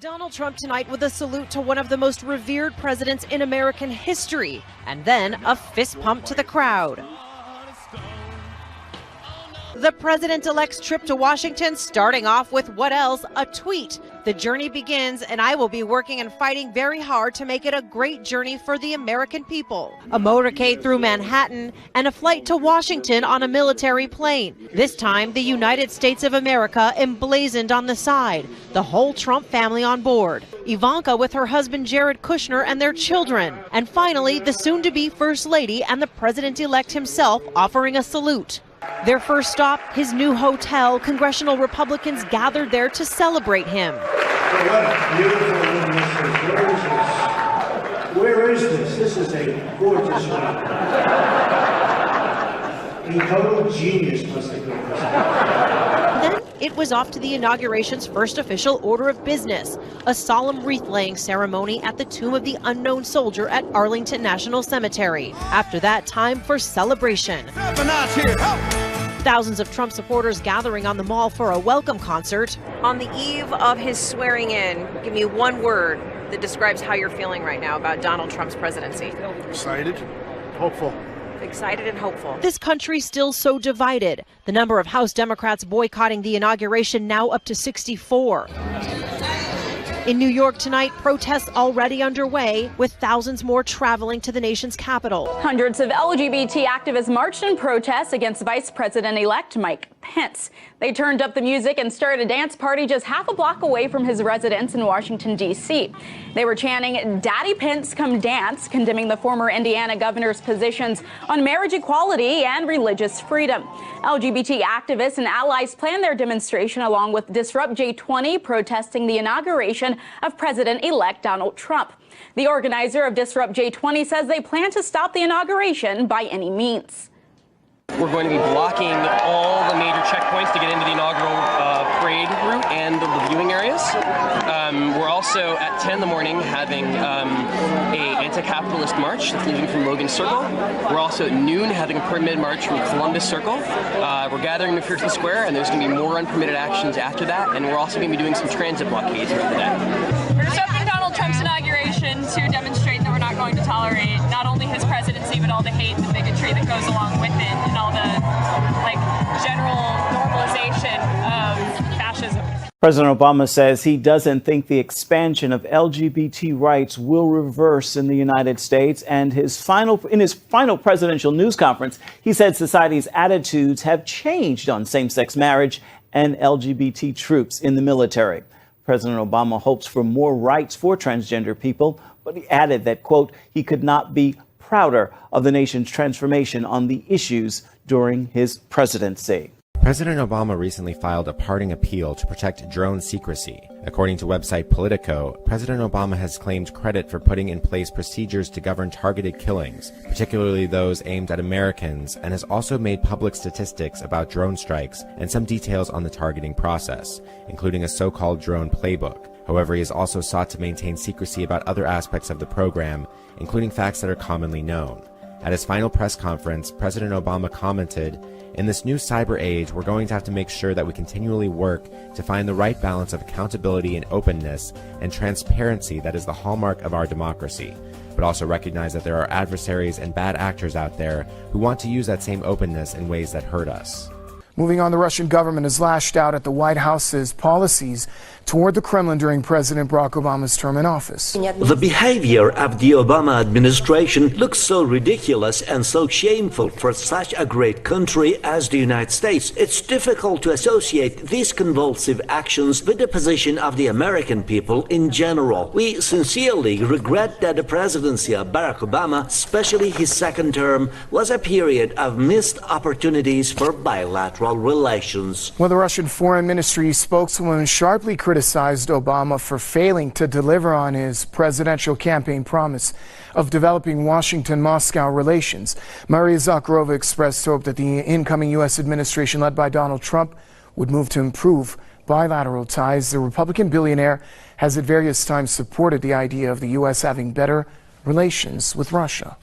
Donald Trump tonight with a salute to one of the most revered presidents in American history, and then a fist pump to the crowd. The president-elect's trip to Washington starting off with what else? A tweet. The journey begins, and I will be working and fighting very hard to make it a great journey for the American people. A motorcade through Manhattan and a flight to Washington on a military plane. This time, the United States of America emblazoned on the side. The whole Trump family on board. Ivanka with her husband Jared Kushner and their children. And finally, the soon-to-be First Lady and the president-elect himself offering a salute. Their first stop, his new hotel. Congressional Republicans gathered there to celebrate him. What beautiful room this is. Where is this? This is a gorgeous room. A total genius must have built this. Then it was off to the inauguration's first official order of business, a solemn wreath-laying ceremony at the Tomb of the Unknown Soldier at Arlington National Cemetery. After that, time for celebration. Thousands of Trump supporters gathering on the Mall for a welcome concert. On the eve of his swearing in, give me one word that describes how you're feeling right now about Donald Trump's presidency. Excited, hopeful. Excited and hopeful. This country still so divided. The number of House Democrats boycotting the inauguration now up to 64. In New York tonight, protests already underway, with thousands more traveling to the nation's capital. Hundreds of LGBT activists marched in protest against Vice President-elect Mike Pence. They turned up the music and started a dance party just half a block away from his residence in Washington, D.C. They were chanting, "Daddy Pence, come dance," condemning the former Indiana governor's positions on marriage equality and religious freedom. LGBT activists and allies planned their demonstration along with Disrupt J20 protesting the inauguration of President-elect Donald Trump. The organizer of Disrupt J20 says they plan to stop the inauguration by any means. We're going to be blocking all the major checkpoints to get into the inaugural parade route and the viewing areas. We're also at 10 in the morning having a anti-capitalist march that's leaving from Logan Circle. We're also at noon having a permitted march from Columbus Circle. We're gathering in McPherson Square, and there's going to be more unpermitted actions after that, and we're also going to be doing some transit blockades throughout the day. We're stopping Donald Trump's inauguration to demonstrate that we're not going to tolerate not only his presidency, but all the hate and bigotry that goes along with it, and all the general normalization of fascism. President Obama says he doesn't think the expansion of LGBT rights will reverse in the United States. And in his final presidential news conference, he said society's attitudes have changed on same-sex marriage and LGBT troops in the military. President Obama hopes for more rights for transgender people, but he added that, quote, he could not be prouder of the nation's transformation on the issues during his presidency. President Obama recently filed a parting appeal to protect drone secrecy. According to website Politico, President Obama has claimed credit for putting in place procedures to govern targeted killings, particularly those aimed at Americans, and has also made public statistics about drone strikes and some details on the targeting process, including a so-called drone playbook. However, he has also sought to maintain secrecy about other aspects of the program, including facts that are commonly known. At his final press conference, President Obama commented, "In this new cyber age, we're going to have to make sure that we continually work to find the right balance of accountability and openness and transparency that is the hallmark of our democracy, but also recognize that there are adversaries and bad actors out there who want to use that same openness in ways that hurt us." Moving on, the Russian government has lashed out at the White House's policies toward the Kremlin during President Barack Obama's term in office. The behavior of the Obama administration looks so ridiculous and so shameful for such a great country as the United States. It's difficult to associate these convulsive actions with the position of the American people in general. We sincerely regret that the presidency of Barack Obama, especially his second term, was a period of missed opportunities for bilateral relations. Well, the Russian Foreign Ministry spokeswoman sharply criticized Obama for failing to deliver on his presidential campaign promise of developing Washington-Moscow relations. Maria Zakharova expressed hope that the incoming U.S. administration led by Donald Trump would move to improve bilateral ties. The Republican billionaire has at various times supported the idea of the U.S. having better relations with Russia.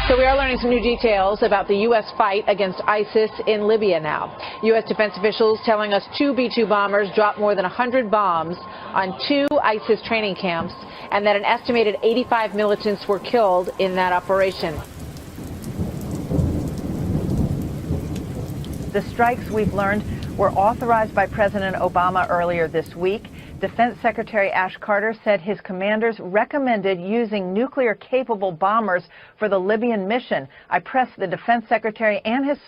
So we are learning some new details about the U.S. fight against ISIS in Libya now. U.S. defense officials telling us 2 B-2 bombers dropped more than 100 bombs on 2 ISIS training camps, and that an estimated 85 militants were killed in that operation. The strikes, we've learned, were authorized by President Obama earlier this week. Defense Secretary Ash Carter said his commanders recommended using nuclear-capable bombers for the Libyan mission. I pressed the Defense Secretary and his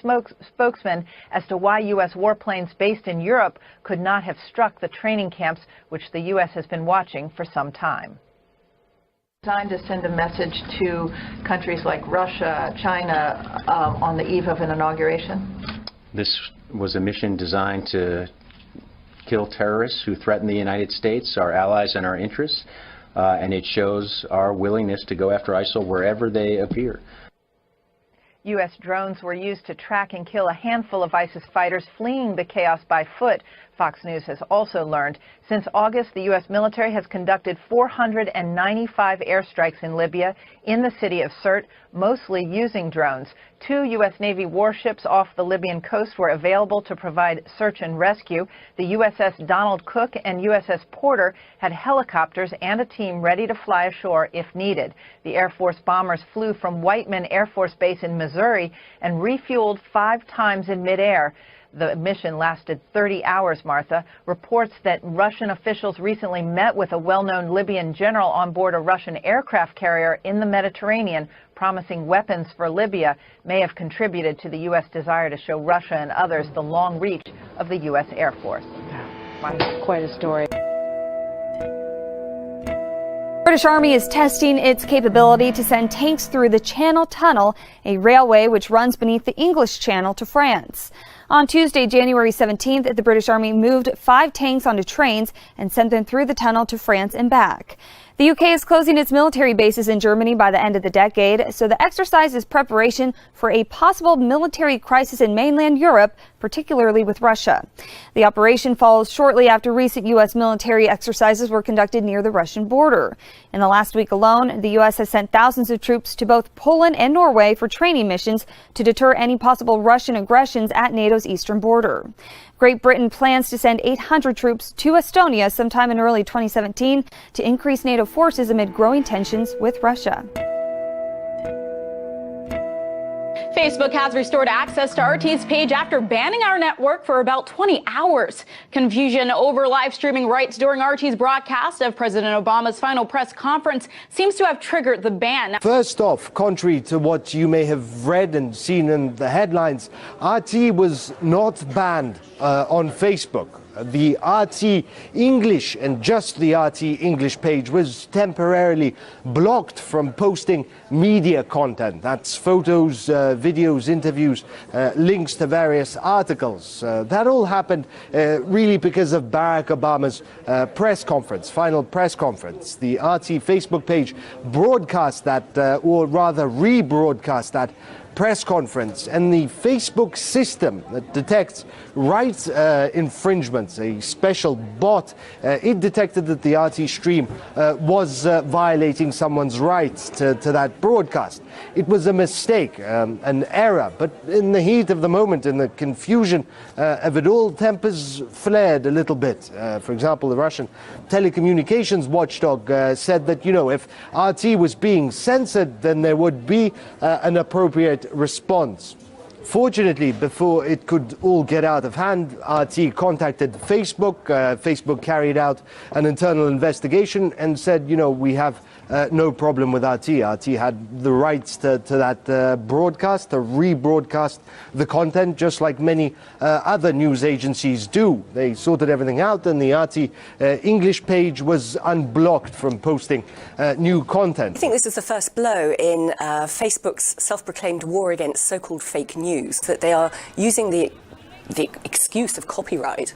spokesman as to why U.S. warplanes based in Europe could not have struck the training camps, which the U.S. has been watching for some time. Designed to send a message to countries like Russia, China, on the eve of an inauguration? This was a mission designed to kill terrorists who threaten the United States, our allies, and our interests, and it shows our willingness to go after ISIL wherever they appear. U.S. drones were used to track and kill a handful of ISIS fighters fleeing the chaos by foot. Fox News has also learned since August, the U.S. military has conducted 495 airstrikes in Libya in the city of Sirte, mostly using drones. 2 U.S. Navy warships off the Libyan coast were available to provide search and rescue. The USS Donald Cook and USS Porter had helicopters and a team ready to fly ashore if needed. The Air Force bombers flew from Whiteman Air Force Base in Missouri and refueled 5 times in midair. The mission lasted 30 hours, Martha. Reports that Russian officials recently met with a well-known Libyan general on board a Russian aircraft carrier in the Mediterranean, promising weapons for Libya, may have contributed to the U.S. desire to show Russia and others the long reach of the U.S. Air Force. Quite a story. British Army is testing its capability to send tanks through the Channel Tunnel, a railway which runs beneath the English Channel to France. On Tuesday, January 17th, the British Army moved 5 tanks onto trains and sent them through the tunnel to France and back. The UK is closing its military bases in Germany by the end of the decade, so the exercise is preparation for a possible military crisis in mainland Europe, particularly with Russia. The operation follows shortly after recent U.S. military exercises were conducted near the Russian border. In the last week alone, the U.S. has sent thousands of troops to both Poland and Norway for training missions to deter any possible Russian aggressions at NATO's eastern border. Great Britain plans to send 800 troops to Estonia sometime in early 2017 to increase NATO forces amid growing tensions with Russia. Facebook has restored access to RT's page after banning our network for about 20 hours. Confusion over live streaming rights during RT's broadcast of President Obama's final press conference seems to have triggered the ban. First off, contrary to what you may have read and seen in the headlines, RT was not banned on Facebook. The RT English and just the RT English page was temporarily blocked from posting media content. That's photos, videos, interviews, links to various articles. That all happened really because of Barack Obama's press conference, final press conference. The RT Facebook page broadcast that, or rather rebroadcast that press conference, and the Facebook system that detects rights infringements, a special bot, it detected that the RT stream was violating someone's rights to that broadcast. It was a mistake, an error, but in the heat of the moment, in the confusion of it all, tempers flared a little bit. For example, the Russian telecommunications watchdog said that, you know, if RT was being censored, then there would be an appropriate response. Fortunately, before it could all get out of hand, RT contacted Facebook. Facebook carried out an internal investigation and said, you know, we have no problem with RT. RT had the rights to that broadcast, to rebroadcast the content, just like many other news agencies do. They sorted everything out, and the RT English page was unblocked from posting new content. I think this is the first blow in Facebook's self-proclaimed war against so-called fake news, that they are using the excuse of copyright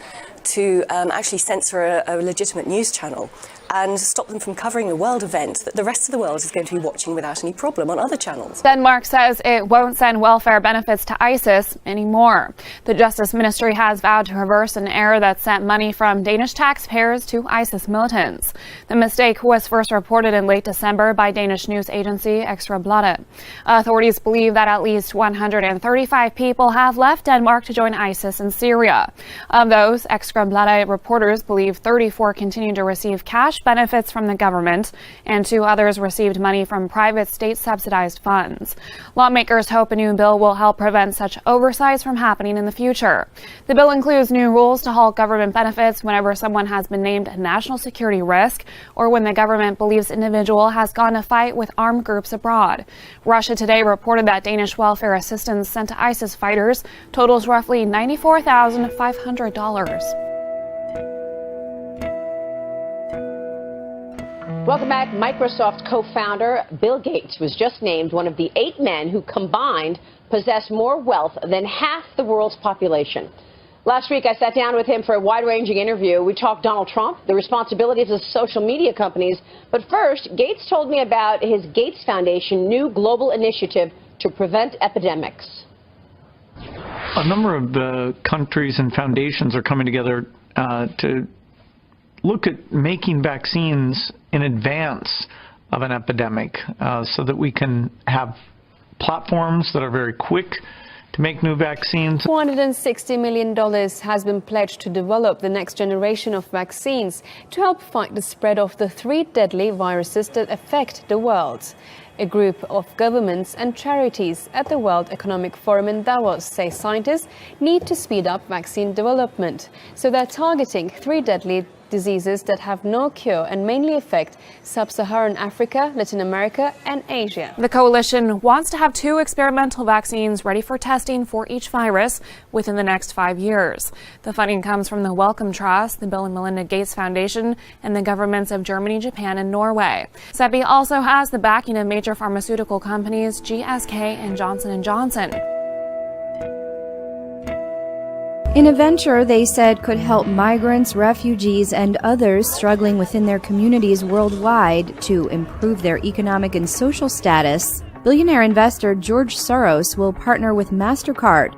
to actually censor a legitimate news channel and stop them from covering a world event that the rest of the world is going to be watching without any problem on other channels. Denmark says it won't send welfare benefits to ISIS anymore. The Justice Ministry has vowed to reverse an error that sent money from Danish taxpayers to ISIS militants. The mistake was first reported in late December by Danish news agency Ekstra Bladet. Authorities believe that at least 135 people have left Denmark to join ISIS in Syria. Of those, Ekstra Bladet reporters believe 34 continue to receive cash benefits from the government, and 2 others received money from private state-subsidized funds. Lawmakers hope a new bill will help prevent such oversights from happening in the future. The bill includes new rules to halt government benefits whenever someone has been named a national security risk or when the government believes an individual has gone to fight with armed groups abroad. Russia Today reported that Danish welfare assistance sent to ISIS fighters totals roughly $94,500. Welcome back. Microsoft co-founder Bill Gates was just named one of the 8 men who combined possess more wealth than half the world's population. Last week, I sat down with him for a wide-ranging interview. We talked Donald Trump, the responsibilities of social media companies. But first, Gates told me about his Gates Foundation new global initiative to prevent epidemics. A number of countries and foundations are coming together to look at making vaccines in advance of an epidemic so that we can have platforms that are very quick to make new vaccines. $460 million has been pledged to develop the next generation of vaccines to help fight the spread of the 3 deadly viruses that affect the world. A group of governments and charities at the World Economic Forum in Davos say scientists need to speed up vaccine development, so they're targeting 3 deadly diseases that have no cure and mainly affect sub-Saharan Africa, Latin America and Asia. The coalition wants to have 2 experimental vaccines ready for testing for each virus within the next 5 years. The funding comes from the Wellcome Trust, the Bill and Melinda Gates Foundation, and the governments of Germany, Japan and Norway. CEPI also has the backing of major pharmaceutical companies GSK and Johnson & Johnson. In a venture they said could help migrants, refugees, and others struggling within their communities worldwide to improve their economic and social status, billionaire investor George Soros will partner with MasterCard.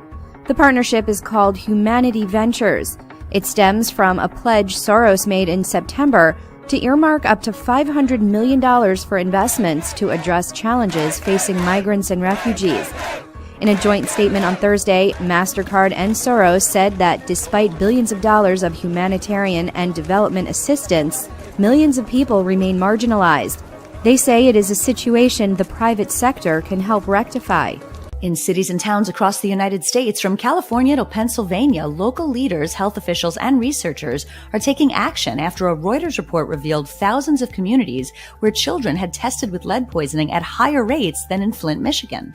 The partnership is called Humanity Ventures. It stems from a pledge Soros made in September to earmark up to $500 million for investments to address challenges facing migrants and refugees. In a joint statement on Thursday, MasterCard and Soros said that despite billions of dollars of humanitarian and development assistance, millions of people remain marginalized. They say it is a situation the private sector can help rectify. In cities and towns across the United States, from California to Pennsylvania, local leaders, health officials, and researchers are taking action after a Reuters report revealed thousands of communities where children had tested with lead poisoning at higher rates than in Flint, Michigan.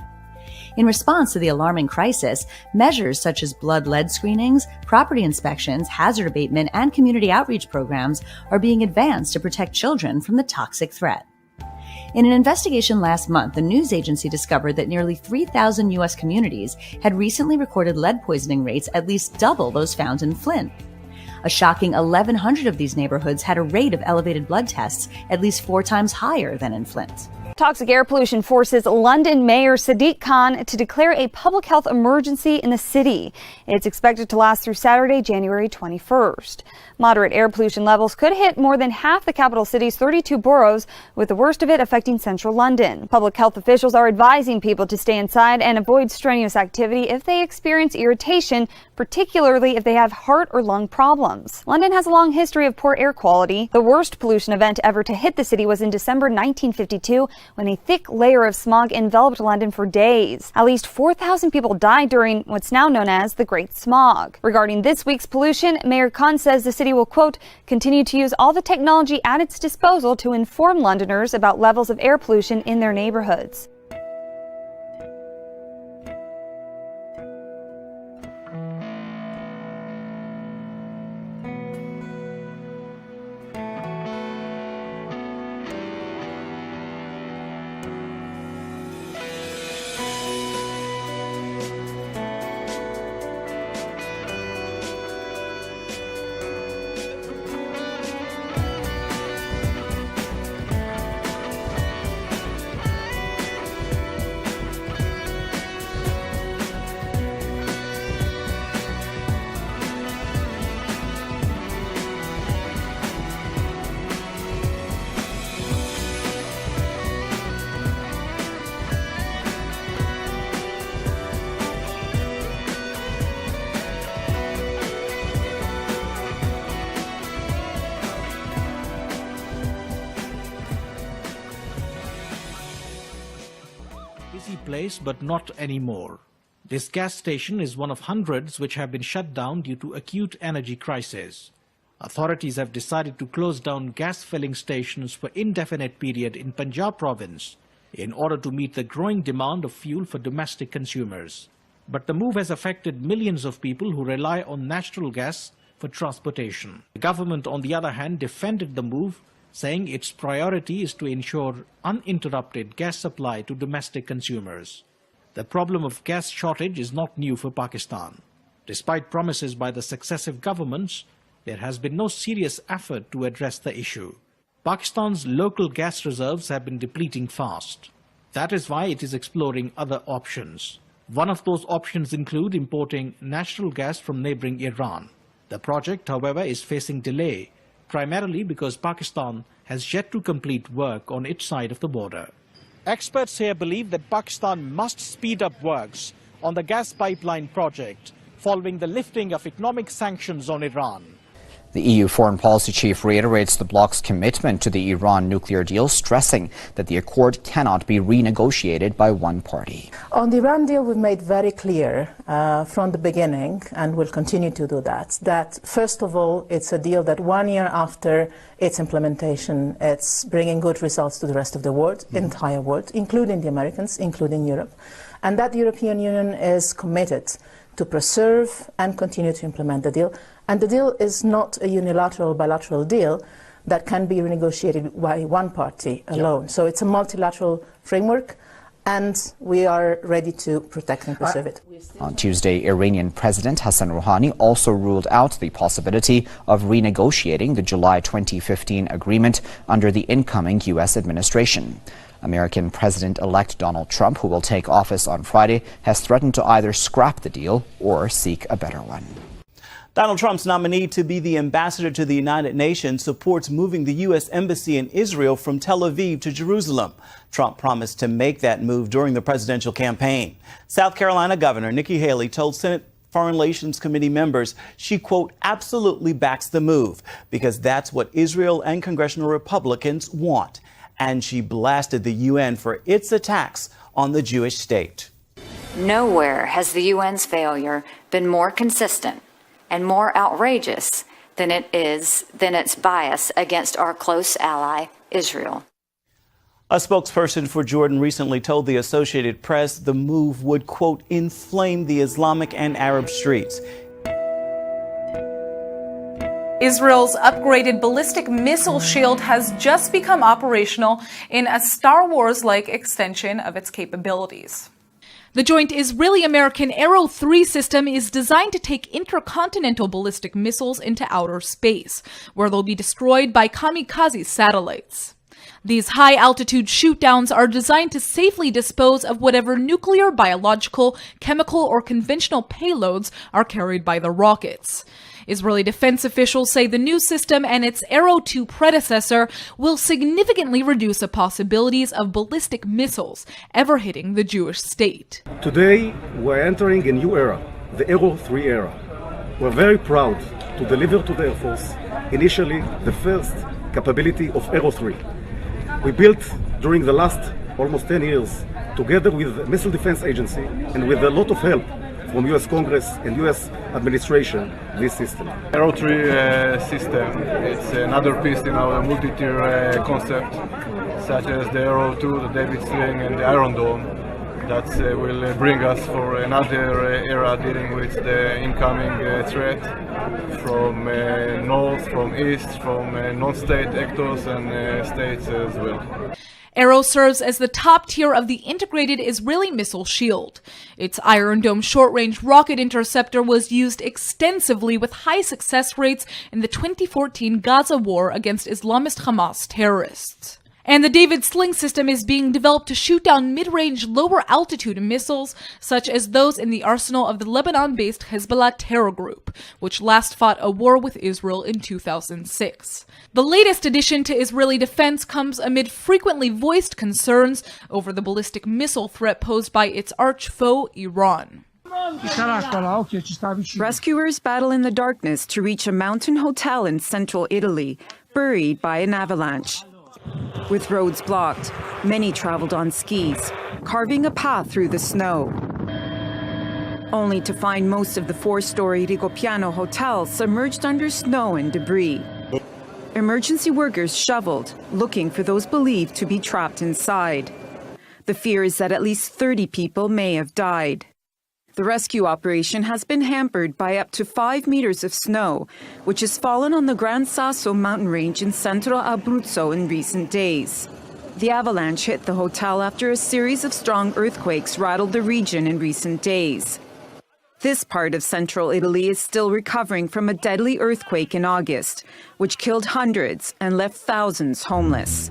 In response to the alarming crisis, measures such as blood lead screenings, property inspections, hazard abatement, and community outreach programs are being advanced to protect children from the toxic threat. In an investigation last month, the news agency discovered that nearly 3,000 U.S. communities had recently recorded lead poisoning rates at least double those found in Flint. A shocking 1,100 of these neighborhoods had a rate of elevated blood tests at least 4 times higher than in Flint. Toxic air pollution forces London Mayor Sadiq Khan to declare a public health emergency in the city. It's expected to last through Saturday, January 21st. Moderate air pollution levels could hit more than half the capital city's 32 boroughs, with the worst of it affecting central London. Public health officials are advising people to stay inside and avoid strenuous activity if they experience irritation, particularly if they have heart or lung problems. London has a long history of poor air quality. The worst pollution event ever to hit the city was in December 1952, when a thick layer of smog enveloped London for days. At least 4,000 people died during what's now known as the Great Smog. Regarding this week's pollution, Mayor Khan says the city will, quote, continue to use all the technology at its disposal to inform Londoners about levels of air pollution in their neighborhoods. place, but not anymore. This gas station is one of hundreds which have been shut down due to acute energy crisis. Authorities have decided to close down gas filling stations for indefinite period in Punjab province in order to meet the growing demand of fuel for domestic consumers. But the move has affected millions of people who rely on natural gas for transportation. The government, on the other hand, defended the move, saying its priority is to ensure uninterrupted gas supply to domestic consumers. The problem of gas shortage is not new for Pakistan. Despite promises by the successive governments, there has been no serious effort to address the issue. Pakistan's local gas reserves have been depleting fast. That is why it is exploring other options. One of those options include importing natural gas from neighboring Iran. The project, however, is facing delay, primarily because Pakistan has yet to complete work on its side of the border. Experts here believe that Pakistan must speed up works on the gas pipeline project following the lifting of economic sanctions on Iran. The EU foreign policy chief reiterates the bloc's commitment to the Iran nuclear deal, stressing that the accord cannot be renegotiated by one party. On the Iran deal, we've made very clear from the beginning, and will continue to do that first of all, it's a deal that 1 year after its implementation, it's bringing good results to the rest of the world, entire world, including the Americans, including Europe, and that the European Union is committed to preserve and continue to implement the deal. And the deal is not a unilateral, bilateral deal that can be renegotiated by one party alone. So it's a multilateral framework, and we are ready to protect and preserve it. On Tuesday, Iranian President Hassan Rouhani also ruled out the possibility of renegotiating the July 2015 agreement under the incoming U.S. administration. American President-elect Donald Trump, who will take office on Friday, has threatened to either scrap the deal or seek a better one. Donald Trump's nominee to be the ambassador to the United Nations supports moving the U.S. Embassy in Israel from Tel Aviv to Jerusalem. Trump promised to make that move during the presidential campaign. South Carolina Governor Nikki Haley told Senate Foreign Relations Committee members she, quote, absolutely backs the move because that's what Israel and congressional Republicans want. And she blasted the UN for its attacks on the Jewish state. Nowhere has the UN's failure been more consistent and more outrageous than its bias against our close ally, Israel. A spokesperson for Jordan recently told the Associated Press the move would, quote, inflame the Islamic and Arab streets. Israel's upgraded ballistic missile shield has just become operational in a Star Wars-like extension of its capabilities. The joint Israeli-American Arrow 3 system is designed to take intercontinental ballistic missiles into outer space, where they'll be destroyed by kamikaze satellites. These high-altitude shoot-downs are designed to safely dispose of whatever nuclear, biological, chemical, or conventional payloads are carried by the rockets. Israeli defense officials say the new system and its Arrow 2 predecessor will significantly reduce the possibilities of ballistic missiles ever hitting the Jewish state. Today, we're entering a new era, the Arrow 3 era. We're very proud to deliver to the Air Force initially the first capability of Arrow 3. We built during the last almost 10 years together with the Missile Defense Agency and with a lot of help from U.S. Congress and U.S. administration, this system. Arrow 3 system, it's another piece in our multi-tier concept, such as the Arrow 2, the David Sling, and the Iron Dome, that will bring us for another era dealing with the incoming threat from north, from east, from non-state actors and states as well. Arrow serves as the top tier of the integrated Israeli missile shield. Its Iron Dome short-range rocket interceptor was used extensively with high success rates in the 2014 Gaza war against Islamist Hamas terrorists. And the David Sling system is being developed to shoot down mid-range, lower-altitude missiles, such as those in the arsenal of the Lebanon-based Hezbollah terror group, which last fought a war with Israel in 2006. The latest addition to Israeli defense comes amid frequently voiced concerns over the ballistic missile threat posed by its arch-foe, Iran. Rescuers battle in the darkness to reach a mountain hotel in central Italy, buried by an avalanche. With roads blocked, many traveled on skis, carving a path through the snow, only to find most of the 4-story Rigopiano hotel submerged under snow and debris. Emergency workers shoveled, looking for those believed to be trapped inside. The fear is that at least 30 people may have died. The rescue operation has been hampered by up to 5 meters of snow, which has fallen on the Gran Sasso mountain range in central Abruzzo in recent days. The avalanche hit the hotel after a series of strong earthquakes rattled the region in recent days. This part of central Italy is still recovering from a deadly earthquake in August, which killed hundreds and left thousands homeless.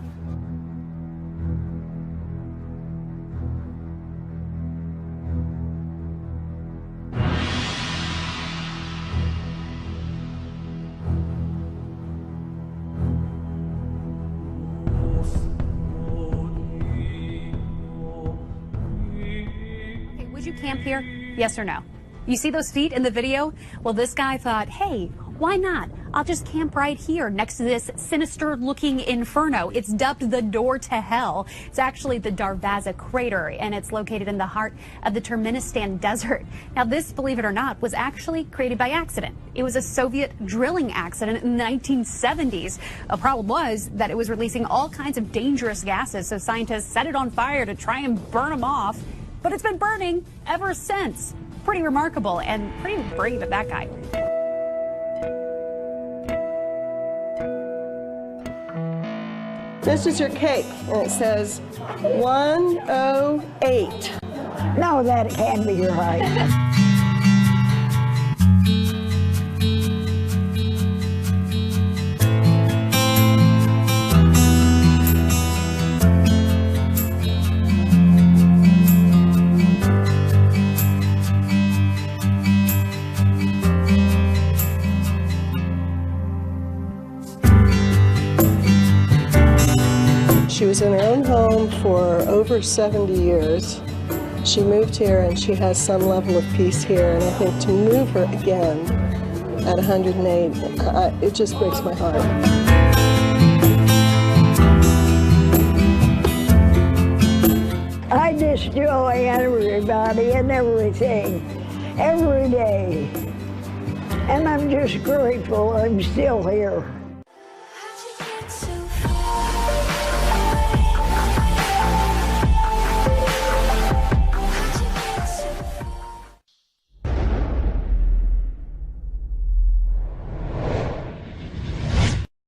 Would you camp here? Yes or no? You see those feet in the video? Well, this guy thought, hey, why not? I'll just camp right here next to this sinister-looking inferno. It's dubbed the door to hell. It's actually the Darvaza crater, and it's located in the heart of the Turkmenistan desert. Now, this, believe it or not, was actually created by accident. It was a Soviet drilling accident in the 1970s. The problem was that it was releasing all kinds of dangerous gases, so scientists set it on fire to try and burn them off. But it's been burning ever since. Pretty remarkable and pretty brave of that guy. This is your cake, and it says 108. No, that can't be right. She was in her own home for over 70 years. She moved here and she has some level of peace here, and I think to move her again at 108, it just breaks my heart. I just joy everybody and everything, every day. And I'm just grateful I'm still here.